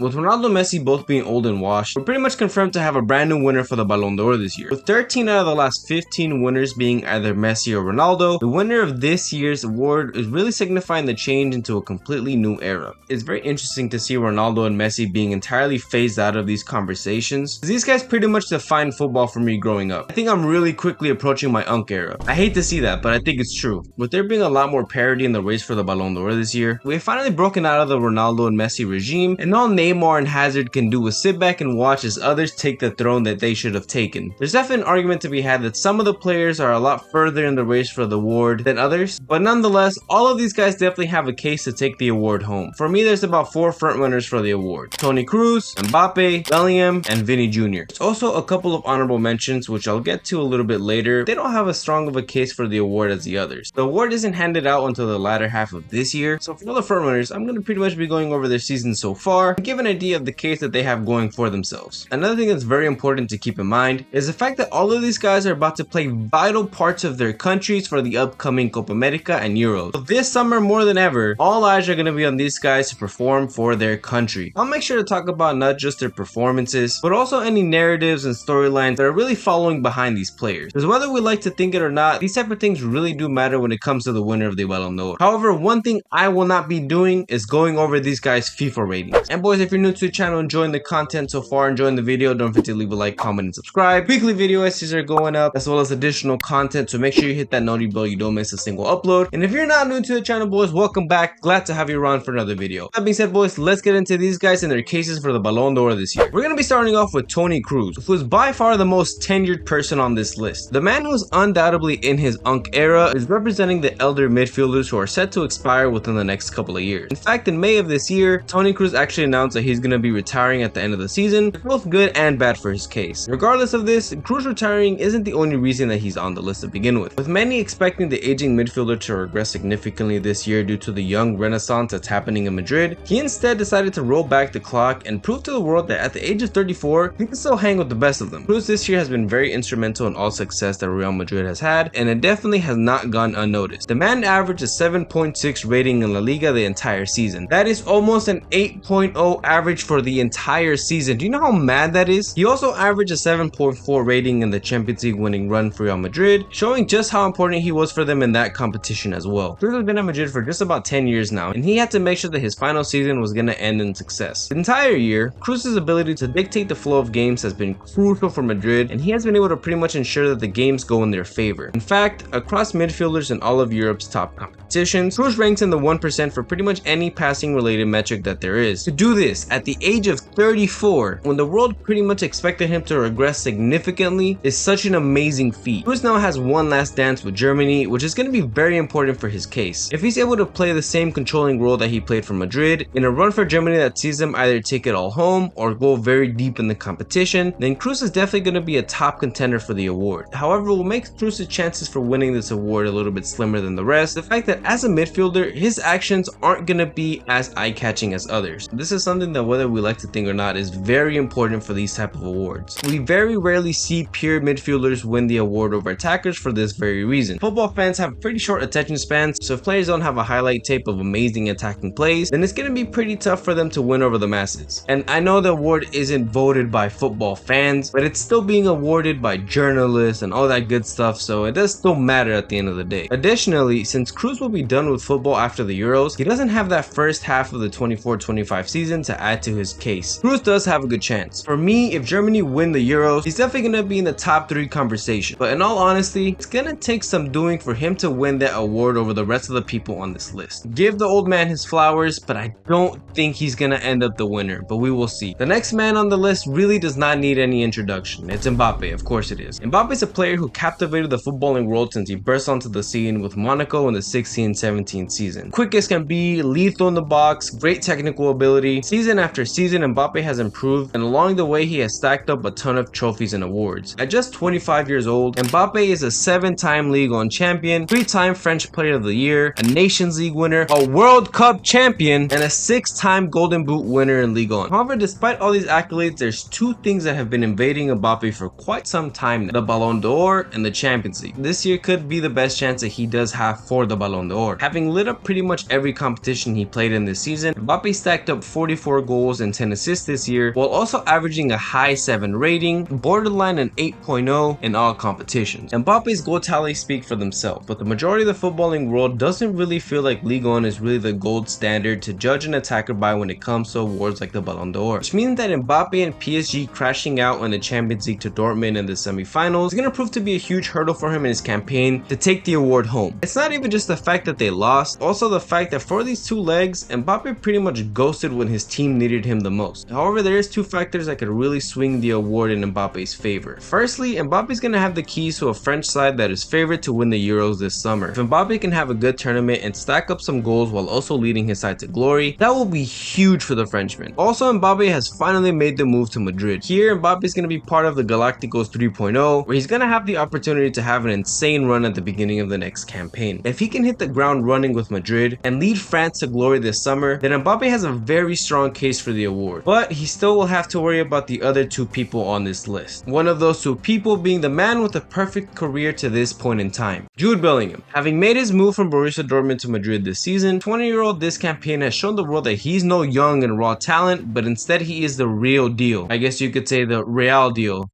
With Ronaldo and Messi both being old and washed, we're pretty much confirmed to have a brand new winner for the Ballon d'Or this year. With 13 out of the last 15 winners being either Messi or Ronaldo, the winner of this year's award is really signifying the change into a completely new era. It's very interesting to see Ronaldo and Messi being entirely phased out of these conversations. These guys pretty much defined football for me growing up. I think I'm really quickly approaching my Unc era. I hate to see that, but I think it's true. With there being a lot more parity in the race for the Ballon d'Or this year, we have finally broken out of the Ronaldo and Messi regime, and all Neymar and Hazard can do is sit back and watch as others take the throne that they should have taken. There's definitely an argument to be had that some of the players are a lot further in the race for the award than others, but nonetheless, all of these guys definitely have a case to take the award home. For me, there's about 4 frontrunners for the award: Toni Kroos, Mbappe, Bellingham, and Vinny Jr. There's also a couple of honorable mentions, which I'll get to a little bit later. They don't have as strong of a case for the award as the others. The award isn't handed out until the latter half of this year, so for all the frontrunners, I'm going to pretty much be going over their season so far and give an idea of the case that they have going for themselves. Another thing that's very important to keep in mind is the fact that all of these guys are about to play vital parts of their countries for the upcoming Copa America and Euros. So this summer more than ever, all eyes are going to be on these guys to perform for their country. I'll make sure to talk about not just their performances, but also any narratives and storylines that are really following behind these players. Because whether we like to think it or not, these type of things really do matter when it comes to the winner of the Ballon d'Or. However, one thing I will not be doing is going over these guys' FIFA ratings. And boys, if you're new to the channel, enjoying the content so far, enjoying the video, don't forget to leave a like, comment, and subscribe. Weekly video essays are going up, as well as additional content, so make sure you hit that noti bell, you don't miss a single upload. And if you're not new to the channel, boys, welcome back. Glad to have you around for another video. That being said, boys, let's get into these guys and their cases for the Ballon d'Or this year. We're going to be starting off with Toni Kroos, who is by far the most tenured person on this list. The man who is undoubtedly in his Unc era is representing the elder midfielders who are set to expire within the next couple of years. In fact, in May of this year, Toni Kroos actually announced that he's going to be retiring at the end of the season, both good and bad for his case. Regardless of this, Kroos retiring isn't the only reason that he's on the list to begin with many expecting the aging midfielder to regress significantly this year due to the young renaissance that's happening in Madrid. He instead decided to roll back the clock and prove to the world that at the age of 34, he can still hang with the best of them. Kroos this year has been very instrumental in all success that Real Madrid has had, and it definitely has not gone unnoticed. The man averaged a 7.6 rating in La Liga the entire season. That is almost an 8.0 average for the entire season. Do you know how mad that is? He also averaged a 7.4 rating in the Champions League winning run for Real Madrid, showing just how important he was for them in that competition as well. Kroos has been at Madrid for just about 10 years now, and he had to make sure that his final season was going to end in success. The entire year, Kroos' ability to dictate the flow of games has been crucial for Madrid, and he has been able to pretty much ensure that the games go in their favor. In fact, across midfielders in all of Europe's top competitions, Kroos ranks in the 1% for pretty much any passing related metric that there is. To do this at the age of 34, when the world pretty much expected him to regress significantly, is such an amazing feat. Kroos now has one last dance with Germany, which is going to be very important for his case. If he's able to play the same controlling role that he played for Madrid in a run for Germany that sees him either take it all home or go very deep in the competition, then Kroos is definitely going to be a top contender for the award. However, what makes Kroos' chances for winning this award a little bit slimmer than the rest, the fact that as a midfielder, his actions aren't going to be as eye-catching as others. This is something that, whether we like to think or not, is very important for these type of awards. We very rarely see pure midfielders win the award over attackers for this very reason. Football fans have pretty short attention spans, so if players don't have a highlight tape of amazing attacking plays, then it's going to be pretty tough for them to win over the masses. And I know the award isn't voted by football fans, but it's still being awarded by journalists and all that good stuff, so it does still matter at the end of the day. Additionally, since Kroos will be done with football after the Euros, he doesn't have that first half of the 24-25 season to add to his case. Kroos does have a good chance. For me, if Germany win the Euros, he's definitely going to be in the top 3 conversation. But in all honesty, it's going to take some doing for him to win that award over the rest of the people on this list. Give the old man his flowers, but I don't think he's going to end up the winner, but we will see. The next man on the list really does not need any introduction. It's Mbappe, of course it is. Mbappe is a player who captivated the footballing world since he burst onto the scene with Monaco in the 16-17 season. Quick as can be, lethal in the box, great technical ability. Season after season, Mbappe has improved, and along the way, he has stacked up a ton of trophies and awards. At just 25 years old, Mbappe is a 7-time Ligue 1 champion, 3-time French Player of the Year, a Nations League winner, a World Cup champion, and a 6-time Golden Boot winner in Ligue 1. However, despite all these accolades, there's 2 things that have been invading Mbappe for quite some time now: the Ballon d'Or and the Champions League. This year could be the best chance that he does have for the Ballon d'Or. Having lit up pretty much every competition he played in this season, Mbappe stacked up 44 24 goals and 10 assists this year, while also averaging a high 7 rating, borderline an 8.0 in all competitions. Mbappe's goal tallies speak for themselves, but the majority of the footballing world doesn't really feel like Ligue 1 is really the gold standard to judge an attacker by when it comes to awards like the Ballon d'Or, which means that Mbappe and PSG crashing out in the Champions League to Dortmund in the semi-finals is going to prove to be a huge hurdle for him in his campaign to take the award home. It's not even just the fact that they lost, also the fact that for these 2 legs, Mbappe pretty much ghosted when his team needed him the most. However, there is 2 factors that could really swing the award in Mbappe's favor. Firstly, Mbappe is going to have the keys to a French side that is favored to win the Euros this summer. If Mbappe can have a good tournament and stack up some goals while also leading his side to glory, that will be huge for the Frenchman. Also, Mbappe has finally made the move to Madrid. Here, Mbappe is going to be part of the Galacticos 3.0, where he's going to have the opportunity to have an insane run at the beginning of the next campaign. If he can hit the ground running with Madrid and lead France to glory this summer, then Mbappe has a very strong case for the award. But he still will have to worry about the other 2 people on this list. One of those 2 people being the man with the perfect career to this point in time, Jude Bellingham. Having made his move from Borussia Dortmund to Madrid this season, 20-year-old this campaign has shown the world that he's no young and raw talent, but instead he is the real deal. I guess you could say the real deal.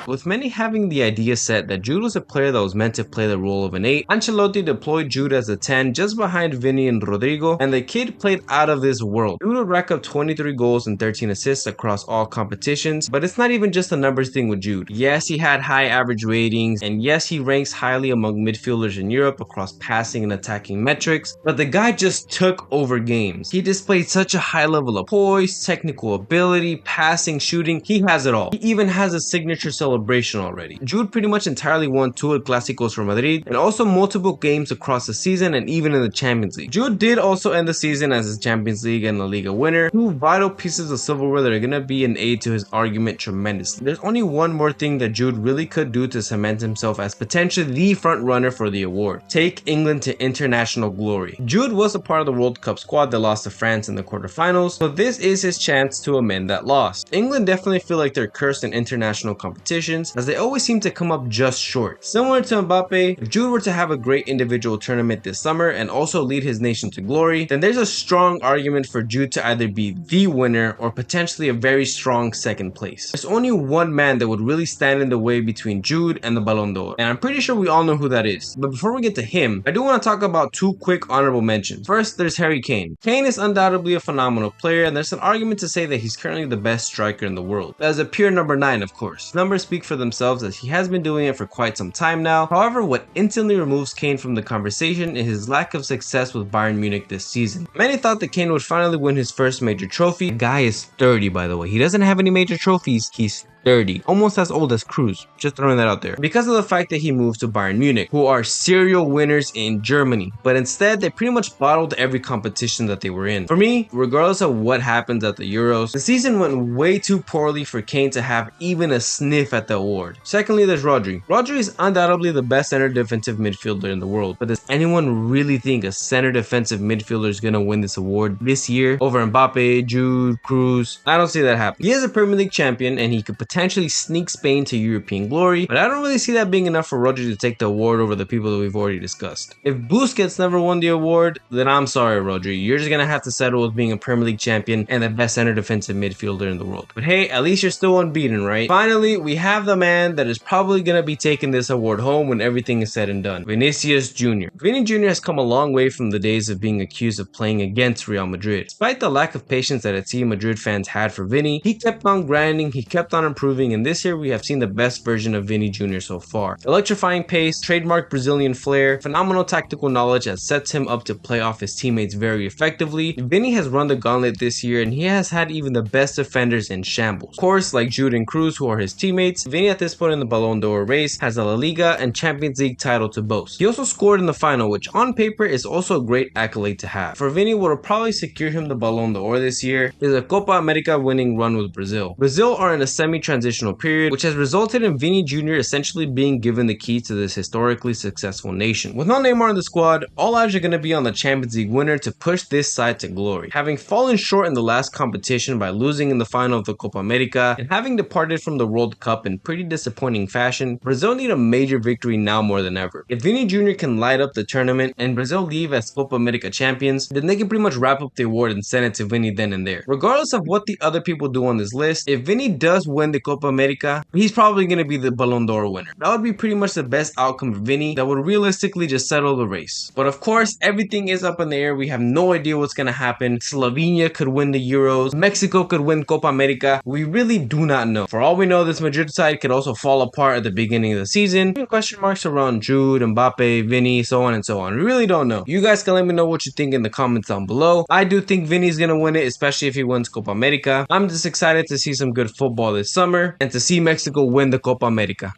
With many having the idea set that Jude was a player that was meant to play the role of an 8, Ancelotti deployed Jude as a 10 just behind Vini and Rodrigo, and the kid played out of this world. Jude would rack up 23 goals and 13 assists across all competitions, but it's not even just a numbers thing with Jude. Yes, he had high average ratings, and yes, he ranks highly among midfielders in Europe across passing and attacking metrics, but the guy just took over games. He displayed such a high level of poise, technical ability, passing, shooting. He has it all. He even has a signature celebration already. Jude pretty much entirely won 2 El Clásicos for Madrid and also multiple games across the season and even in the Champions League. Jude did also end the season as his Champions League and La Liga winner, 2 vital pieces of silverware that are going to be an aid to his argument tremendously. There's only one more thing that Jude really could do to cement himself as potentially the front runner for the award: take England to international glory. Jude was a part of the World Cup squad that lost to France in the quarterfinals, so this is his chance to amend that loss. England definitely feel like they're cursed in international competition, as they always seem to come up just short. Similar to Mbappe, if Jude were to have a great individual tournament this summer and also lead his nation to glory, then there's a strong argument for Jude to either be the winner or potentially a very strong second place. There's only one man that would really stand in the way between Jude and the Ballon d'Or, and I'm pretty sure we all know who that is. But before we get to him, I do want to talk about 2 quick honorable mentions. First, there's Harry Kane. Kane is undoubtedly a phenomenal player, and there's an argument to say that he's currently the best striker in the world. As a pure number 9, of course. Numbers speak for themselves as he has been doing it for quite some time now. However, what instantly removes Kane from the conversation is his lack of success with Bayern Munich this season. Many thought that Kane would finally win his first major trophy. The guy is 30, by the way. He doesn't have any major trophies. He's 30, almost as old as Cruz, just throwing that out there, because of the fact that he moved to Bayern Munich, who are serial winners in Germany, but instead they pretty much bottled every competition that they were in. For me, regardless of what happens at the Euros, the season went way too poorly for Kane to have even a sniff at the award. Secondly, there's Rodri. Rodri is undoubtedly the best center defensive midfielder in the world, but does anyone really think a center defensive midfielder is gonna win this award this year over Mbappe, Jude, Cruz? I don't see that happening. He is a Premier League champion and he could potentially sneak Spain to European glory, but I don't really see that being enough for Rodri to take the award over the people that we've already discussed. If Busquets never won the award, then I'm sorry, Rodri. You're just gonna have to settle with being a Premier League champion and the best center defensive midfielder in the world. But hey, at least you're still unbeaten, right? Finally, we have the man that is probably gonna be taking this award home when everything is said and done: Vinicius Jr. Vini Jr. has come a long way from the days of being accused of playing against Real Madrid. Despite the lack of patience that Atletico Madrid fans had for Vini, he kept on grinding, he kept on improving, and this year we have seen the best version of Vini Jr. so far. Electrifying pace, trademark Brazilian flair, phenomenal tactical knowledge that sets him up to play off his teammates very effectively. Vini has run the gauntlet this year and he has had even the best defenders in shambles. Of course, like Jude and Cruz, who are his teammates, Vini at this point in the Ballon d'Or race has a La Liga and Champions League title to boast. He also scored in the final, which on paper is also a great accolade to have. For Vini, what will probably secure him the Ballon d'Or this year is a Copa America winning run with Brazil. Brazil are in a semi-transition transitional period, which has resulted in Vini Jr. essentially being given the keys to this historically successful nation. With no Neymar in the squad, all eyes are going to be on the Champions League winner to push this side to glory. Having fallen short in the last competition by losing in the final of the Copa America and having departed from the World Cup in pretty disappointing fashion, Brazil need a major victory now more than ever. If Vini Jr. can light up the tournament and Brazil leave as Copa America champions, then they can pretty much wrap up the award and send it to Vini then and there. Regardless of what the other people do on this list, if Vini does win the Copa America, he's probably going to be the Ballon D'or winner. That would be pretty much the best outcome for Vini that would realistically just settle the race. But of course, everything is up in the air. We have no idea what's going to happen. Slovenia could win the Euros. Mexico could win Copa America. We really do not know. For all we know, this Madrid side could also fall apart at the beginning of the season. Even question marks around Jude, Mbappe, Vini, so on and so on. We really don't know. You guys can let me know what you think in the comments down below. I do think Vini's going to win it, especially if he wins Copa America. I'm just excited to see some good football this summer and to see Mexico win the Copa America.